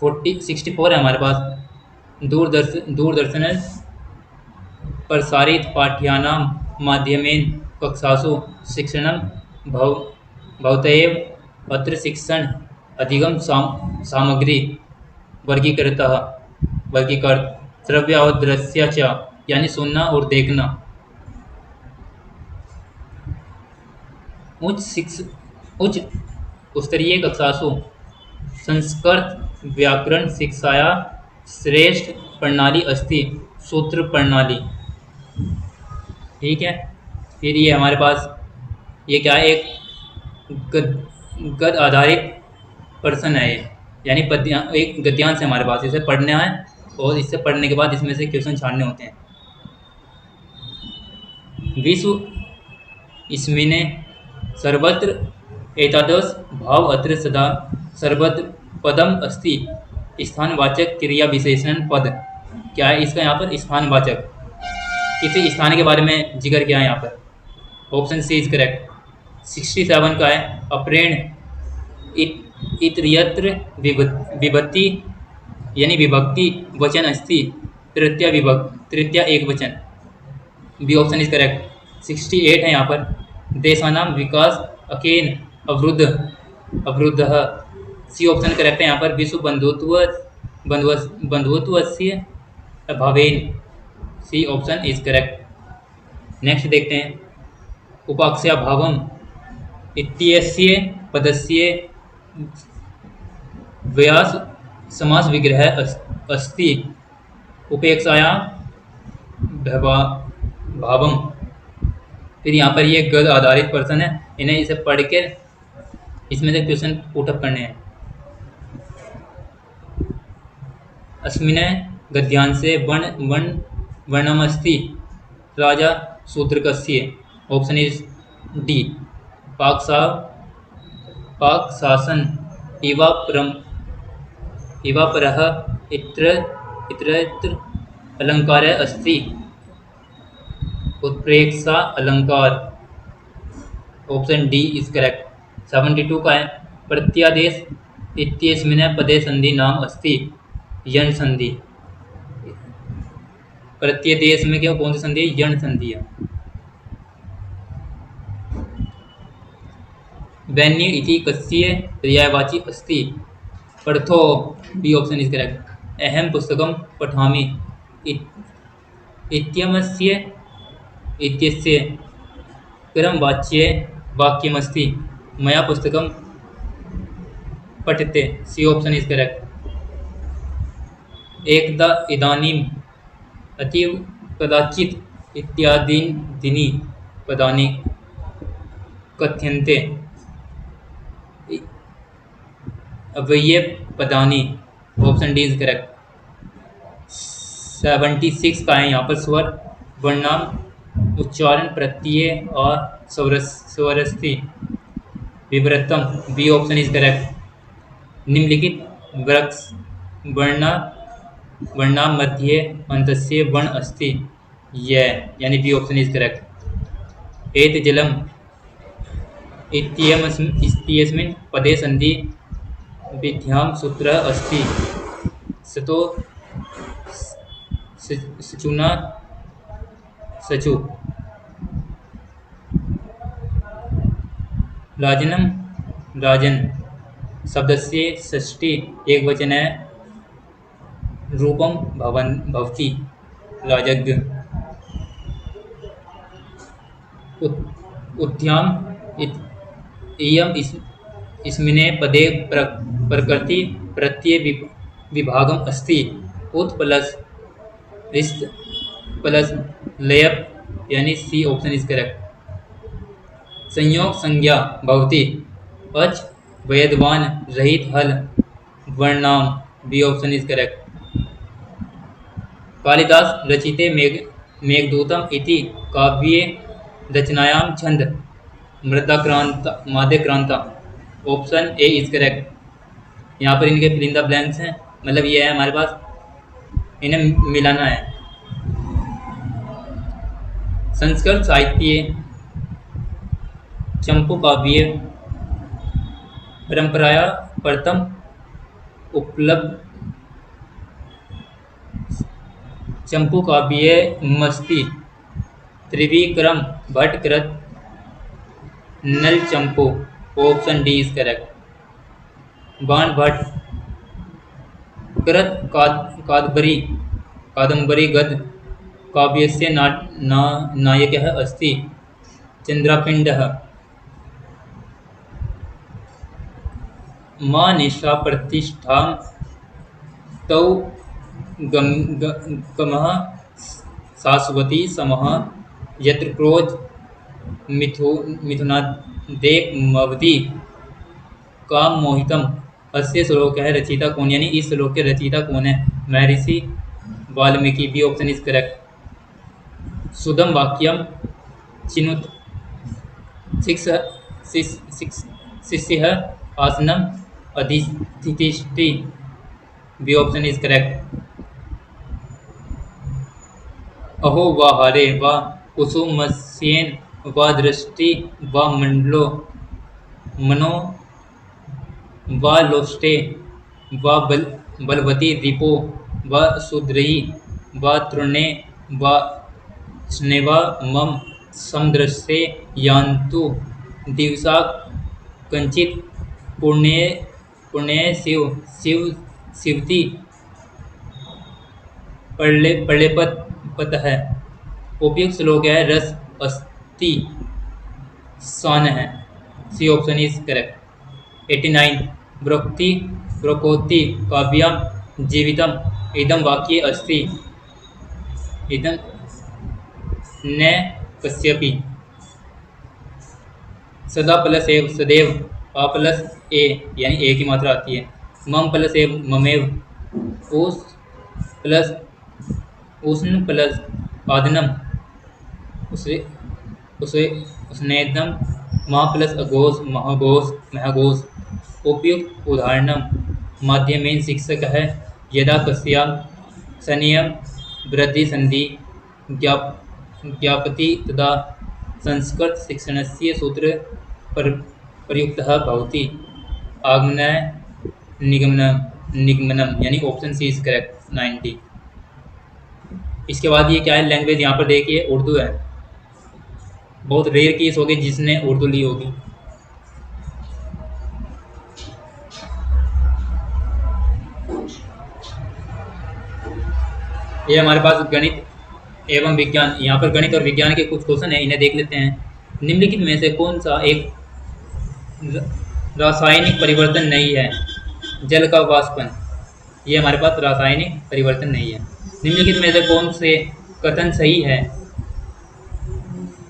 64 है हमारे पास। दूरदर्शन प्रसारित पाठ्यानां माध्यमेन कक्षासु शिक्षणं भवत्येव अत्र शिक्षण अधिगम सामग्री वर्गीकृत श्रव्य और दृश्य च यानी सुनना और देखना। उच्च स्तरीय कक्षासु संस्कृत व्याकरण शिक्षाया श्रेष्ठ प्रणाली अस्ति सूत्र प्रणाली। ठीक है। फिर ये हमारे पास ये क्या है, एक गद आधारित प्रश्न है ये, यानी एक गद्यांश है हमारे पास। इसे पढ़ना है और इससे पढ़ने के बाद इसमें से क्वेश्चन छाड़ने होते हैं। विश्व इसमिने सर्वत्र एतादृश भाव अत्र सदा सर्वत्र पदम अस्ति स्थानवाचक क्रिया विशेषण पद। क्या है इसका यहाँ पर? स्थानवाचक, किसी स्थान के बारे में जिक्र किया है यहाँ पर। Option C is correct. 67 का है अप्रेण इतयत्र विभक्ति यानी विभक्ति वचन अस्ति तृतीया एक वचन। B option is correct. 68 है यहाँ पर देशानाम विकास अकेन अवरुद्ध। सी ऑप्शन करेक्ट है यहाँ पर। विश्व बंधुत्वस्य अभावेन। C option is correct. Next देखते हैं उपाक्षा भावम इत्यस्य पदस्य व्यास समास विग्रह अस्ति उपेक्षाया भावम। फिर यहाँ पर ये गद आधारित प्रश्न है, इन्हें इसे पढ़ के इसमें से क्वेश्चन पुटअप करने हैं। अस्मिन् गद्यांशे वर्णमस्ति राजा शूद्रकस्य। Option is D. पाक शासन इवा परः इतरत्र अलंकार अस्ति उत्प्रेक्षा अलंकार। Option D is correct. 72 का है, प्रत्यादेश इत्यस्मिन् पदे संधि नाम अस्ति, यण संधि। प्रत्यदेश में क्या कौन सी संधि है? यण संधि है। वैन्य इति कस्य पर्यायवाची अस्ति, पर्थो। B option is correct. अहम पुस्तकं पठामि इत्यस्य इत्यस्य क्रमवाच्ये वाक्यमस्ति, मया पुस्तकं पठते। C option is correct. एकदा इदानीम् अतीव कदाचित् इत्यादीनि पदानि कथ्यन्ते, अव्यय पदानि। Option D is correct. 76 का है यहाँ पर, स्वर वर्णाम उच्चारण प्रत्यय और स्वरस्थि विवृतम। B option is correct. निम्नलिखित वृक्ष वर्णाम मध्ये अंतस्य वर्ण अस्ति, यानी बी ऑप्शन इज करेक्ट। एत जलम इत्यस्मिन् पदे संधि विद्यां सूत्र अस्ति, सतो सचुना सचु। राजनम राजन शब्दस्य षष्ठी एकवचन रूपम भवति, राजज्ञ। उत्थ्याम इयम इसमिने पदे प्रकृति प्रत्यय विभागम अस्ति, उत प्लस रिस्त प्लस लयप, यानी सी ऑप्शन इज करेक्ट। संयोग संज्ञा भवति, अच वेदवान रहित हल वर्णाम। B option is correct. Kalidas रचिते मेघदूतम इति काव्ये रचनायां छंद मध्यक्रांता। Option A is correct. यहाँ पर इनके फिलिंदा ब्लैंक्स हैं, मतलब ये है हमारे पास, इन्हें मिलाना है। संस्कृत साहित्य चंपू काव्य परंपराया प्रथम उपलब्ध चंपू काव्य मस्ति, त्रिविक्रम भट्ट कृत Nala Champu. Option D is correct. Bana Bhatta कृत कादंबरी गद काव्यस्य नायकः अस्ति, चंद्रपिंडः। मा निशा प्रतिष्ठां तौ गमः शाश्वती समः, यत्र क्रोध मिथुनादेकमवधि काम मोहितम। अस्य श्लोक है रचयिता कौन, यानी इस श्लोक के रचयिता कौन है? Maharshi Valmiki. B option is correct. सुदम वाक्यम चिनुत शिष्य आसनम अधितिष्ठति। B option is correct. अहो वा हरे वा कुसुमस्येन वा दृष्टि वा मंडलो मनो वा लोष्टे वा बलवती रिपो वा शूद्रयी वा तृणे वा स्नेवा मम समदृष्टे यान्तु दिवसा कंचित पुण्य शिवती पड़ेपत है। उपयुक्त श्लोक है रस अस्ति सान है। C option is correct. 89 ब्रोकोति काव्यम जीवितम इदम वाक्ये अस्ति, इदम न कस्यपि। सदा प्लस एव सदैव, आ प्लस ए यानी ए की मात्रा आती है, मम प्लस एव ममेव, उस प्लस उष्ण प्लस आदनम उसनेदम, माँ प्लस अघोष महाघोष महाघोष। उपयुक्त उदाहरणम माध्यमेन शिक्षक है, यदा कस्याम सनियम वृद्धि संधि ज्ञापति तदा संस्कृत शिक्षणस्य सूत्र पर प्रयुक्तः भवति आग्नेय निगमनम निगमनम, यानी ऑप्शन सी इज करेक्ट 90। इसके बाद ये क्या है, लैंग्वेज यहाँ पर देखिए उर्दू है। बहुत रेयर केस होगी जिसने उर्दू ली होगी। ये हमारे पास गणित एवं विज्ञान, यहाँ पर गणित और विज्ञान के कुछ क्वेश्चन है, इन्हें देख लेते हैं। निम्नलिखित में से कौन सा एक रासायनिक परिवर्तन नहीं है? जल का वाष्पन, ये हमारे पास रासायनिक परिवर्तन नहीं है। निम्नलिखित में से कौन से कथन सही है?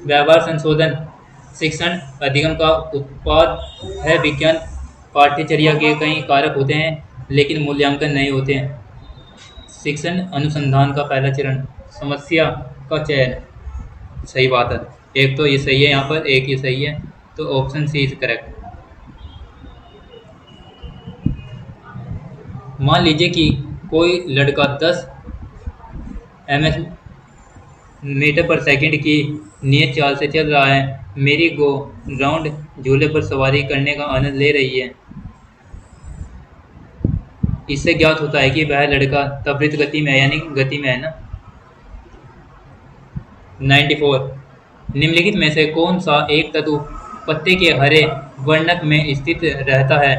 व्यवहार संशोधन शिक्षण अधिगम का उत्पाद है। विज्ञान पाठ्यचर्या के कई कारक होते हैं लेकिन मूल्यांकन नहीं होते हैं। शिक्षण अनुसंधान का पहला चरण, समस्या का चयन, सही बात है। एक तो ये सही है यहाँ पर, एक ये सही है, तो ऑप्शन सी इज करेक्ट। मान लीजिए कि कोई लड़का 10 ms मीटर पर सेकंड की नियत चाल से चल रहा है। मेरी गो राउंड झूले पर सवारी करने का आनंद ले रही है। इससे ज्ञात होता है कि वह लड़का त्वरित गति में है, यानी गति में है ना। 94। निम्नलिखित में से कौन सा एक तत्व पत्ते के हरे वर्णक में स्थित रहता है?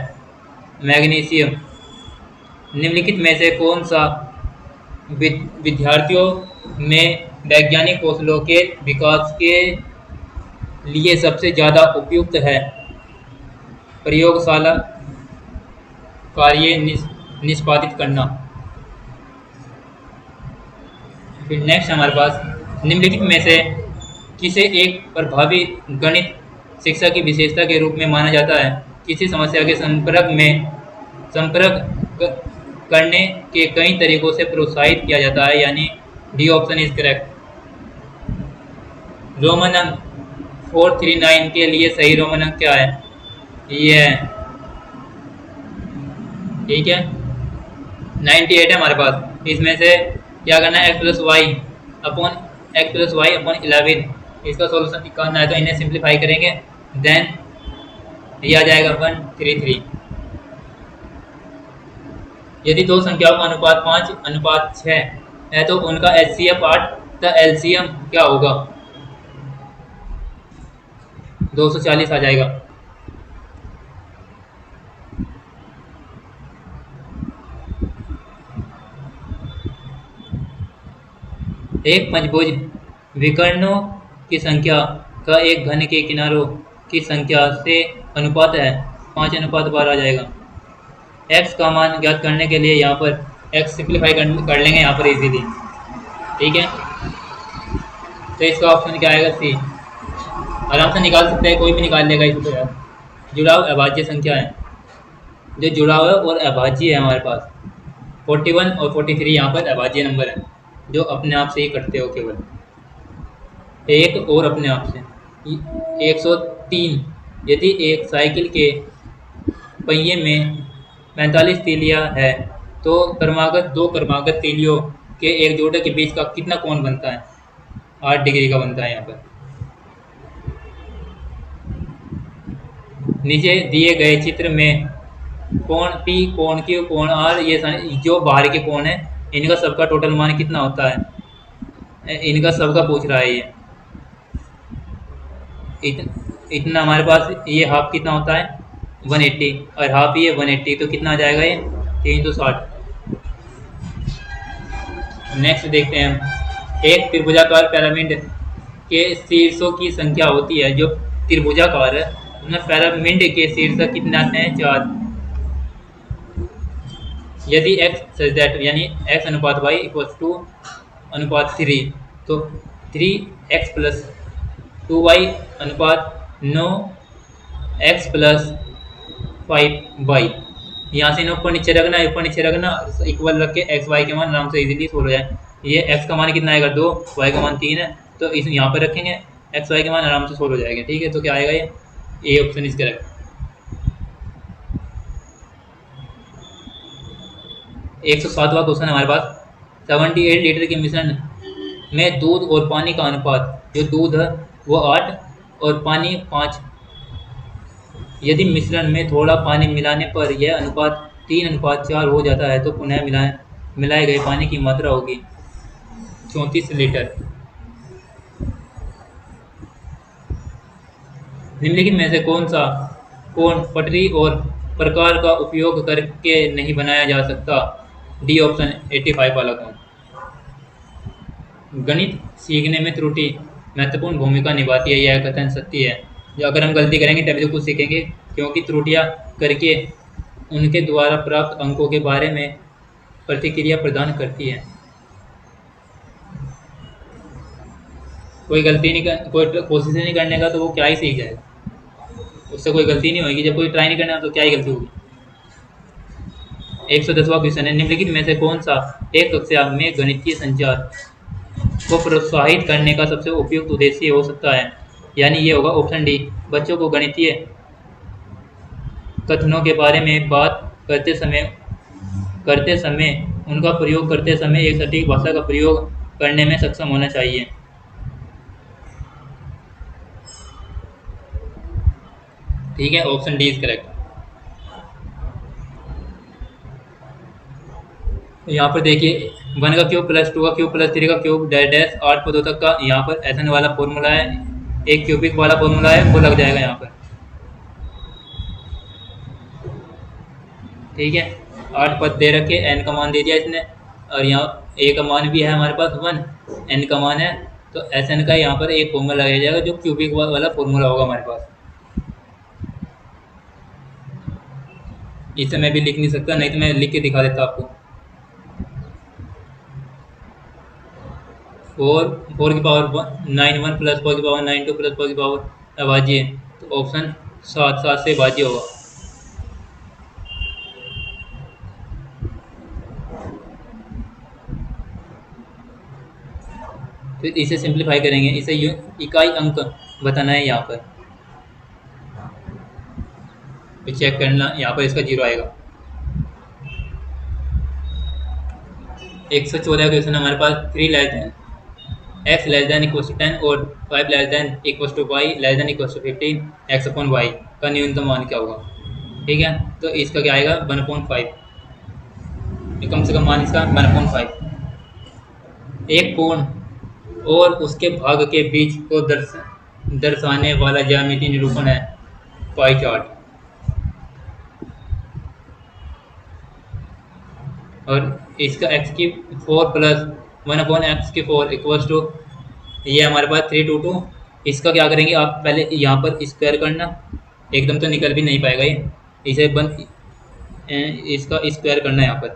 मैग्नीशियम। निम्नलिखित में से कौन सा विद्यार्थियों में वैज्ञानिक कौशलों के विकास के लिए सबसे ज़्यादा उपयुक्त है? प्रयोगशाला कार्य निष्पादित करना। फिर नेक्स्ट हमारे पास, निम्नलिखित में से किसे एक प्रभावी गणित शिक्षा की विशेषता के रूप में माना जाता है? किसी समस्या के संपर्क करने के कई तरीकों से प्रोत्साहित किया जाता है, यानी D option is correct. Roman अंक 439 के लिए सही रोमन अंक क्या है? ये है, ठीक है। 98 है हमारे पास। इसमें से क्या करना है? x + y अपॉन 11, इसका सॉल्यूशन निकालना है। तो इन्हें सिंप्लीफाई करेंगे, देन ये आ जाएगा 133। यदि दो संख्याओं का अनुपात 5:6 है तो उनका HCF 8 तो एलसीएम क्या होगा? 240 आ जाएगा। एक पंचभुज विकर्णों की संख्या का एक घन के किनारों की संख्या से अनुपात है, 5:12 आ जाएगा। x का मान ज्ञात करने के लिए यहाँ पर x सिंप्लीफाई कर लेंगे यहाँ पर इजीली, ठीक है। तो इसका ऑप्शन क्या आएगा? सी। आराम से निकाल सकते हैं, कोई भी निकाल लेगा इसको। तो यार जुड़ाव अभाज्य संख्या है, जो जुड़ाव है और अभाज्य है हमारे पास। 41 और 43 यहाँ पर अभाज्य नंबर है, जो अपने आप से ही कटते हो केवल एक और अपने आप से। 103। यदि एक साइकिल के पहिए में 45 तीलियां है तो दो क्रमागत तीलियों के एक जोड़े के बीच का कितना कोण बनता है? 8 डिग्री का बनता है यहाँ पर। नीचे दिए गए चित्र में कोण P, कोण Q, कोण R, ये जो बाहर के कोण है, इनका सबका टोटल मान कितना होता है? इनका सबका पूछ रहा है ये। इतना हमारे पास ये हाफ कितना होता है? 180, और हाफ ये 180, तो कितना आ जाएगा ये? 360। नेक्स्ट देखते हैं हम। एक त्रिभुजाकार पिरामिड के शीर्षों की संख्या होती है। जो त्रिभुजाकार है उसमें पिरामिड के शीर्ष कितने आते हैं? 4। यदि x सच दैट, यानी x अनुपात y = अनुपात 3, तो 3x + 2y अनुपात 9x + 5y। यहाँ से ऊपर नीचे रखना, इक्वल रख के x y के मान आराम से इजीली सोल्व हो जाए। ये x का मान कितना आएगा? 2, y का मान 3 है, तो इस यहाँ पर रखेंगे, x y के मान आराम से सोल्व हो जाएगा, ठीक है। तो क्या आएगा? ये ए ऑप्शन इज करेक्ट। 107वां क्वेश्चन हमारे पास। 78 लीटर के मिश्रण में दूध और पानी का अनुपात, जो दूध है वो 8 और पानी 5 यदि मिश्रण में थोड़ा पानी मिलाने पर यह अनुपात 3:4 हो जाता है तो पुनः मिलाए गए पानी की मात्रा होगी 34 लीटर। निम्नलिखित में से कौन सा कोण पटरी और प्रकार का उपयोग करके नहीं बनाया जा सकता? डी ऑप्शन 85 वाला कोण। गणित सीखने में त्रुटि महत्वपूर्ण भूमिका निभाती है, यह कथन सत्य है। जो अगर हम गलती करेंगे तभी तो कुछ सीखेंगे, क्योंकि त्रुटियां करके उनके द्वारा प्राप्त अंकों के बारे में प्रतिक्रिया प्रदान करती है। कोई गलती नहीं कर, कोई कोशिश नहीं करने का तो वो क्या ही सीख जाएगा, उससे कोई गलती नहीं होगी। जब कोई ट्राई नहीं करना तो क्या ही गलती होगी। 110वां क्वेश्चन है, निम्नलिखित में से कौन सा एक कक्षा में गणितीय संचार को प्रोत्साहित करने का सबसे उपयुक्त उद्देश्य हो सकता है? यानी ये होगा ऑप्शन डी, बच्चों को गणितीय कथनों के बारे में बात करते समय उनका प्रयोग करते समय एक सटीक भाषा का प्रयोग करने में सक्षम होना चाहिए। ठीक है, ऑप्शन डी इज करेक्ट। यहाँ पर देखिए 1 का क्यूब प्लस 2 का क्यूब प्लस 3 का क्यूब डैश डैश 8 पदों तक का यहाँ पर एसन वाला फॉर्मूला है, एक क्यूबिक वाला फॉर्मूला है, वो लग जाएगा यहाँ पर। ठीक है, 8 पद दे रखे, एन का मान दे दिया इसने, और यहाँ ए का मान भी है हमारे पास 1, एन का मान है, तो एस एन का यहाँ पर एक फॉर्मूला लगाया जाएगा जो क्यूबिक वाला फॉर्मूला होगा हमारे पास। इसे मैं भी लिख नहीं सकता, नहीं तो मैं लिख के दिखा देता आपको। 4 की पावर 9 1 प्लस 4 की पावर 9 2 प्लस 4 की पावर अभाज्य, तो ऑप्शन 7 से भाज्य होगा। तो इसे सिंप्लीफाई करेंगे, इसे इकाई अंक बताना है यहाँ पर, तो चेक करना, यहाँ पर इसका 0 आएगा। 114 क्वेश्चन हमारे पास 3 less than x less than equal to 10 और 5 less than equal to y less than equal to 15 x upon y का न्यूनतम मान क्या होगा? ठीक है, तो इसका क्या आएगा 1/5, कम से कम मान इसका 1/5। एक कोण और उसके भाग के बीच को दर्शाने वाला ज्यामितीय निरूपण है पाई चार्ट। और इसका x⁴ plus 1/x⁴ equals to, ये हमारे पास 322। इसका क्या करेंगे आप, पहले यहाँ पर स्क्वायर करना, एकदम तो निकल भी नहीं पाएगा ये, इसे इसका स्क्वायर करना है यहाँ पर।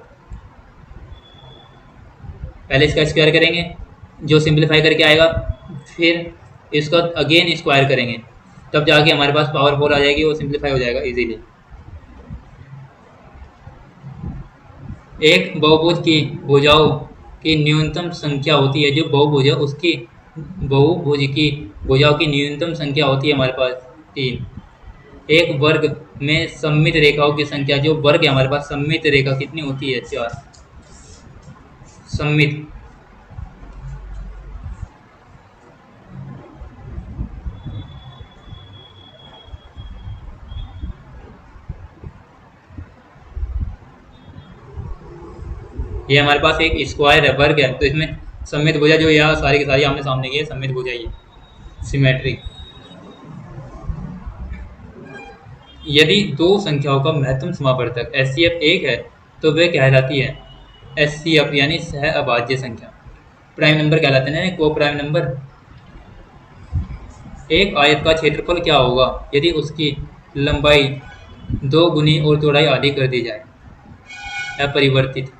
पहले इसका स्क्वायर करेंगे, जो सिंप्लीफाई करके आएगा, फिर इसका अगेन स्क्वायर करेंगे, तब जाके हमारे पास पावर 4 आ जाएगी, वो सिंप्लीफाई हो जाएगा इजीली। एक बहुभुज की भुजाओं की न्यूनतम संख्या होती है, जो बहुभुज है उसकी बहुभुज की भुजाओं की न्यूनतम संख्या होती है हमारे पास 3। एक वर्ग में सममित रेखाओं की संख्या, जो वर्ग है हमारे पास सममित रेखा कितनी होती है? 4 सममित। ये हमारे पास एक स्क्वायर है, वर्ग है, तो इसमें सममित भुजा जो यहाँ सारी की सारी आमने सामने की है, सममित भुजा ये सिमेट्री। यदि दो संख्याओं का महत्तम समावर्तक HCF 1 है तो वे कहलाती है SCF यानी सह अभाज्य संख्या। प्राइम नंबर कहलाते हैं, को प्राइम नंबर। एक आयत का क्षेत्रफल क्या होगा यदि उसकी लंबाई 2 गुनी और चौड़ाई आधी कर दी जाए? अपरिवर्तित।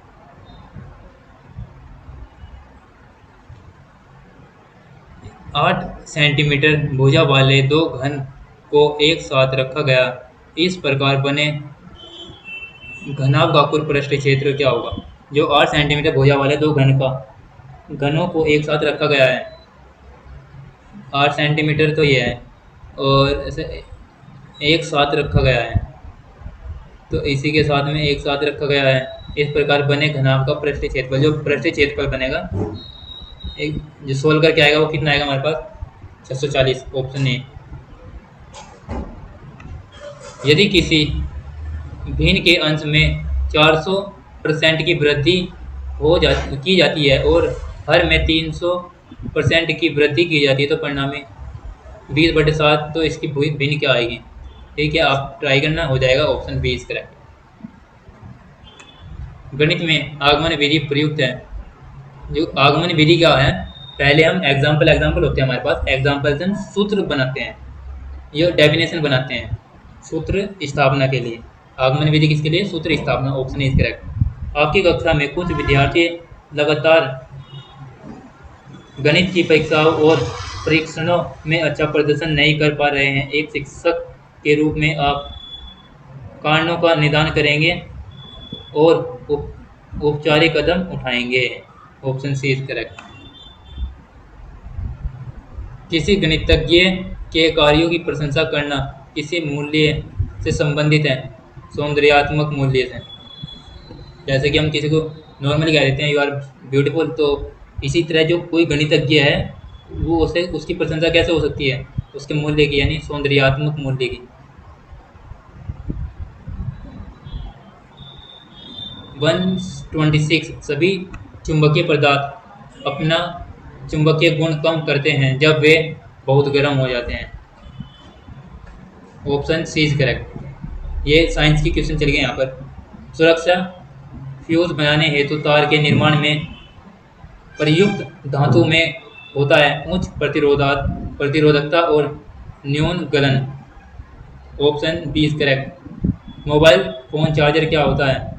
आठ सेंटीमीटर भुजा वाले दो घन को एक साथ रखा गया, इस प्रकार बने घनाभ पृष्ठ क्षेत्र क्या होगा? जो 8 सेंटीमीटर भुजा वाले दो घनों को एक साथ रखा गया है, 8 सेंटीमीटर तो ये है, और ऐसे एक साथ रखा गया है, तो इसी के साथ में एक साथ रखा गया है, इस प्रकार बने घनाभ का पृष्ठ क्षेत्रफल। जो पृष्ठ क्षेत्रफल बनेगा, एक जो सोल्व करके आएगा वो कितना आएगा हमारे पास? 640, ऑप्शन ए। यदि किसी भिन्न के अंश में 400% की वृद्धि की जाती है और हर में 300% की वृद्धि की जाती है तो परिणामी 20/7, तो इसकी भिन्न क्या आएगी? ठीक है, आप ट्राई करना, हो जाएगा ऑप्शन बी इज करेक्ट। गणित में आगमन विधि प्रयुक्त है। जो आगमन विधि क्या है, पहले हम एग्जाम्पल होते हैं हमारे पास, एग्जाम्पल से हम सूत्र बनाते हैं, ये डेफिनेशन बनाते हैं सूत्र स्थापना के लिए। आगमन विधि किसके लिए? सूत्र स्थापना, ऑप्शन इज करेक्ट। आपकी कक्षा में कुछ विद्यार्थी लगातार गणित की परीक्षाओं और परीक्षणों में अच्छा प्रदर्शन नहीं कर पा रहे हैं। एक शिक्षक के रूप में आप कारणों का निदान करेंगे और औपचारिक कदम उठाएंगे। Option C is correct. किसी गणितज्ञ के कार्यों की प्रशंसा करना किसी मूल्य से संबंधित है? सौंदर्यात्मक मूल्य से। जैसे कि हम किसी को नॉर्मली कह देते हैं यू आर ब्यूटीफुल, तो इसी तरह जो कोई गणितज्ञ है वो उसे उसकी प्रशंसा कैसे हो सकती है? उसके मूल्य की, यानी सौंदर्यात्मक मूल्य की। 126 सभी चुंबकीय पदार्थ अपना चुंबकीय गुण कम करते हैं जब वे बहुत गर्म हो जाते हैं। Option C is correct. ये साइंस की क्वेश्चन चल गए यहाँ पर। सुरक्षा फ्यूज बनाने हेतु तार के निर्माण में प्रयुक्त धातु में होता है उच्च प्रतिरोधकता और न्यून गलन। Option B is correct. Mobile phone charger क्या होता है?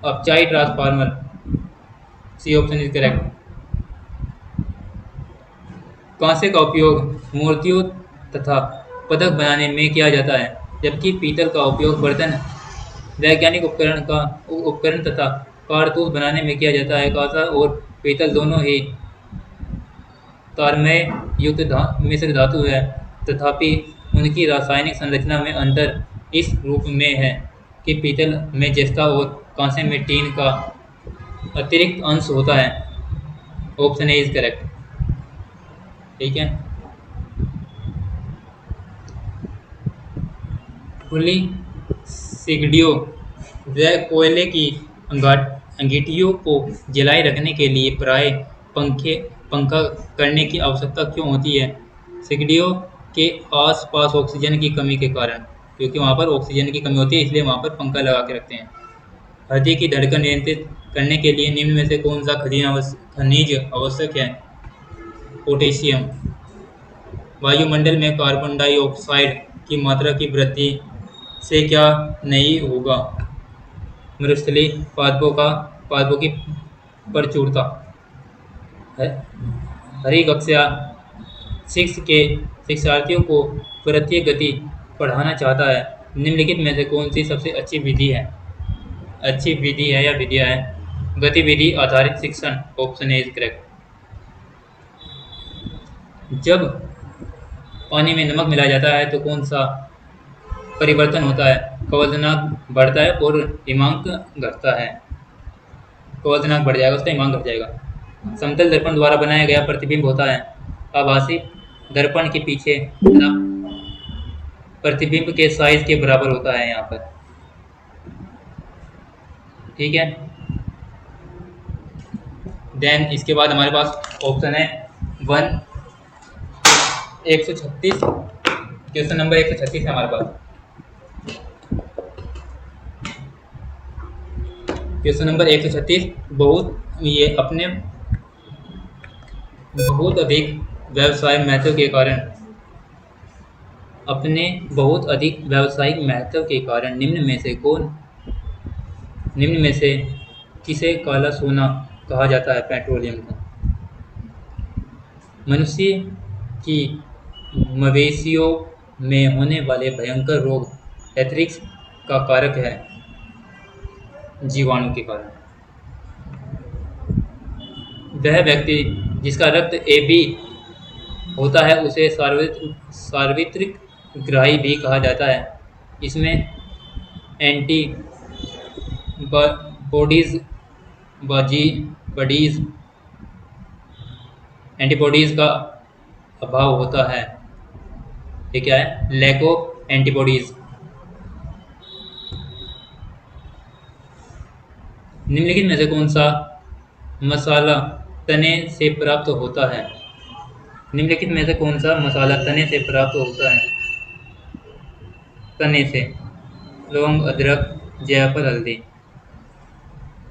अपचाई transformer. C option is correct. कांसे का उपयोग मूर्तियों तथा पदक बनाने में किया जाता है, जबकि पीतल का उपयोग बर्तन, वैज्ञानिक उपकरण तथा कारतूस बनाने में किया जाता है। कांसा और पीतल दोनों ही तारमय युक्त मिश्र धातु है, तथापि उनकी रासायनिक संरचना में अंतर इस रूप में है कि पीतल में जस्ता और कांसे में टीन का अतिरिक्त अंश होता है। Option A is correct. ठीक है। खुली सिगड़ियों व कोयले की अंगीठियों को जलाए रखने के लिए प्राय पंखा करने की आवश्यकता क्यों होती है? सिगड़ियों के आसपास ऑक्सीजन की कमी के कारण, क्योंकि वहाँ पर ऑक्सीजन की कमी होती है, इसलिए वहाँ पर पंखा लगा के रखते हैं। हृदय की धड़कन नियंत्रित करने के लिए निम्न में से कौन सा खनिज आवश्यक है? पोटेशियम। वायुमंडल में कार्बन डाइऑक्साइड की मात्रा की वृद्धि से क्या नहीं होगा? मरुस्थलीय पादपों की प्रचुरता। हरी कक्षा 6 के शिक्षार्थियों को वृत्तीय गति पढ़ाना चाहता है। निम्नलिखित में से कौन सी सबसे अच्छी विधि है? अच्छी विधि है या विधिया है? गतिविधि आधारित शिक्षण। Option A is correct. जब पानी में नमक मिलाया जाता है तो कौन सा परिवर्तन होता है? कवलनांक बढ़ता है और हिमांक घटता है। कवलनांक बढ़ जाएगा, उसका हिमांक घट जाएगा। समतल दर्पण द्वारा बनाया गया प्रतिबिंब होता है आभासी दर्पण के पीछे प्रतिबिंब के साइज के बराबर होता है यहाँ पर। ठीक है। देन इसके बाद हमारे पास ऑप्शन है 136। क्वेश्चन नंबर 136 है हमारे पास। क्वेश्चन नंबर 136 बहुत अधिक व्यवसायिक महत्व के कारण निम्न में से किसे काला सोना कहा जाता है? पेट्रोलियम को। मनुष्य की मवेशियों में होने वाले भयंकर रोग एथरिक्स का कारक है जीवाणु के कारण। वह व्यक्ति जिसका रक्त AB होता है उसे सार्वत्रिक ग्राही भी कहा जाता है। इसमें एंटीबॉडीज का अभाव होता है। ये क्या है? Lack of antibodies. निम्नलिखित में से कौन सा मसाला तने से प्राप्त होता है? निम्नलिखित में से कौन सा मसाला तने से प्राप्त होता है? तने से लौंग, अदरक, जायफल, हल्दी।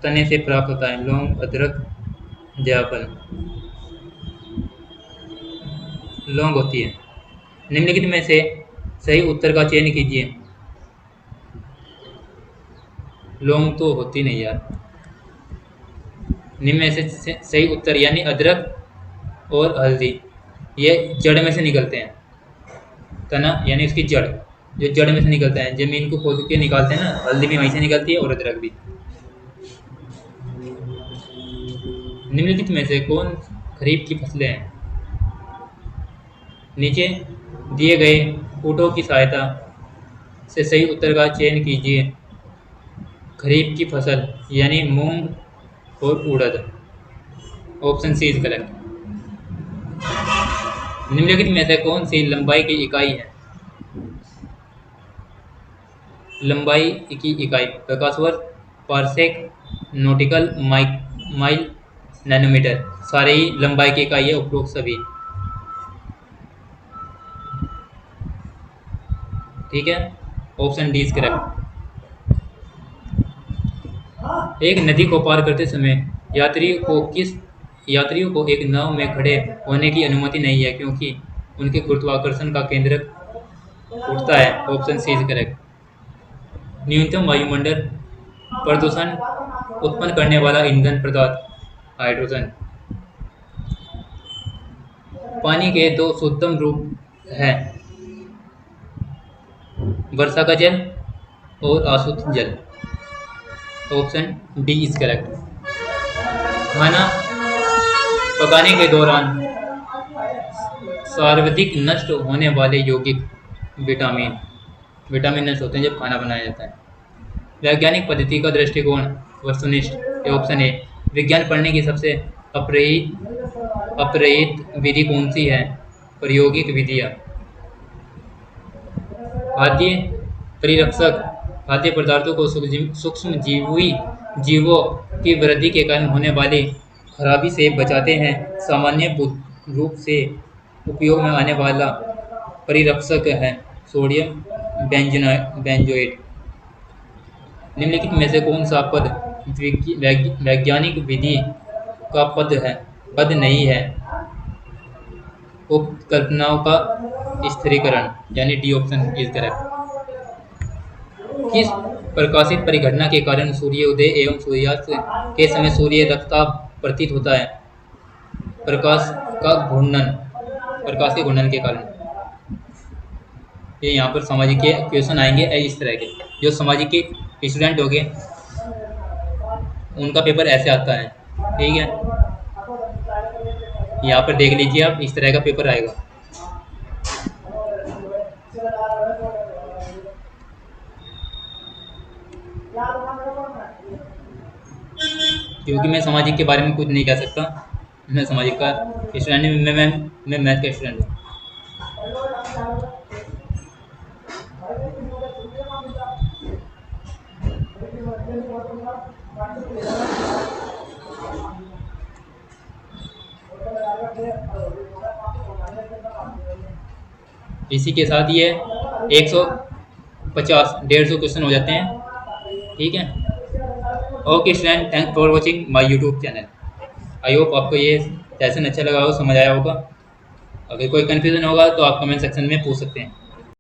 तने से प्राप्त होता है लौंग, अदरक, जायफल। लौंग होती है। निम्नलिखित में से सही उत्तर का चयन कीजिए। लौंग तो होती नहीं यार। निम्न में से सही उत्तर यानी अदरक और हल्दी, ये जड़ में से निकलते हैं। तना यानी उसकी जड़, जो जड़ में से निकलता है, जमीन को खोद के निकालते हैं ना, हल्दी भी वहीं से निकलती है और अदरक भी। निम्नलिखित में से कौन खरीफ की फसलें हैं? नीचे दिए गए कूटों की सहायता से सही उत्तर का चयन कीजिए। खरीफ की फसल यानी मूंग और उड़द। Option C is correct. निम्नलिखित में से कौन सी लंबाई की इकाई है? लंबाई की इकाई प्रकाश वर्ष, पारसेक, नॉटिकल माइल, नैनोमीटर। सारे ही लंबाई की इकाई है, उपरोक्त सभी। ठीक है, ऑप्शन डी इज करेक्ट। एक नदी को पार करते समय यात्रियों को एक नाव में खड़े होने की अनुमति नहीं है, क्योंकि उनके गुरुत्वाकर्षण का केंद्र उठता है। Option C is correct. न्यूनतम वायुमंडल प्रदूषण उत्पन्न करने वाला ईंधन पदार्थ हाइड्रोजन। पानी के दो शुद्धतम रूप हैं, वर्षा का जल और अशुद्ध जल। Option D is correct. खाना पकाने के दौरान सर्वाधिक नष्ट होने वाले यौगिक विटामिन नष्ट होते हैं जब खाना बनाया जाता है। वैज्ञानिक पद्धति का दृष्टिकोण वस्तुनिष्ठ। Option A. विज्ञान पढ़ने की सबसे अप्रहित विधि कौन सी है? प्रायोगिक विधियाँ। खाद्य परिरक्षक खाद्य पदार्थों को सूक्ष्म जीवों की वृद्धि के कारण होने वाली खराबी से बचाते हैं। सामान्य रूप से उपयोग में आने वाला परिरक्षक है सोडियम बेंजोएट। निम्नलिखित में से कौन सा पद वैज्ञानिक विधि का पद नहीं है? उपकल्पनाओं का स्थिरीकरण यानी डी ऑप्शन इज करेक्ट। किस प्रकाशित परिघटना के कारण सूर्योदय एवं सूर्यास्त के समय सूर्य रक्तताप प्रतीत होता है? प्रकाश के घूर्णन के कारण। ये यहाँ पर सामाजिक के क्वेश्चन आएंगे इस तरह के। जो सामाजिक के स्टूडेंट होंगे उनका पेपर ऐसे आता है। ठीक है, यहाँ पर देख लीजिए आप, इस तरह का पेपर आएगा। क्योंकि मैं सामाजिक के बारे में कुछ नहीं कह सकता, मैं सामाजिक का स्टूडेंट, मैं मैथ का स्टूडेंट हूँ। इसी के साथ ये 150-150 क्वेश्चन हो जाते हैं। ठीक है, okay student, thanks for watching my YouTube channel. I hope आपको ये सेशन अच्छा लगा हो, समझ आया होगा। अगर कोई कन्फ्यूजन होगा तो आप कमेंट सेक्शन में पूछ सकते हैं।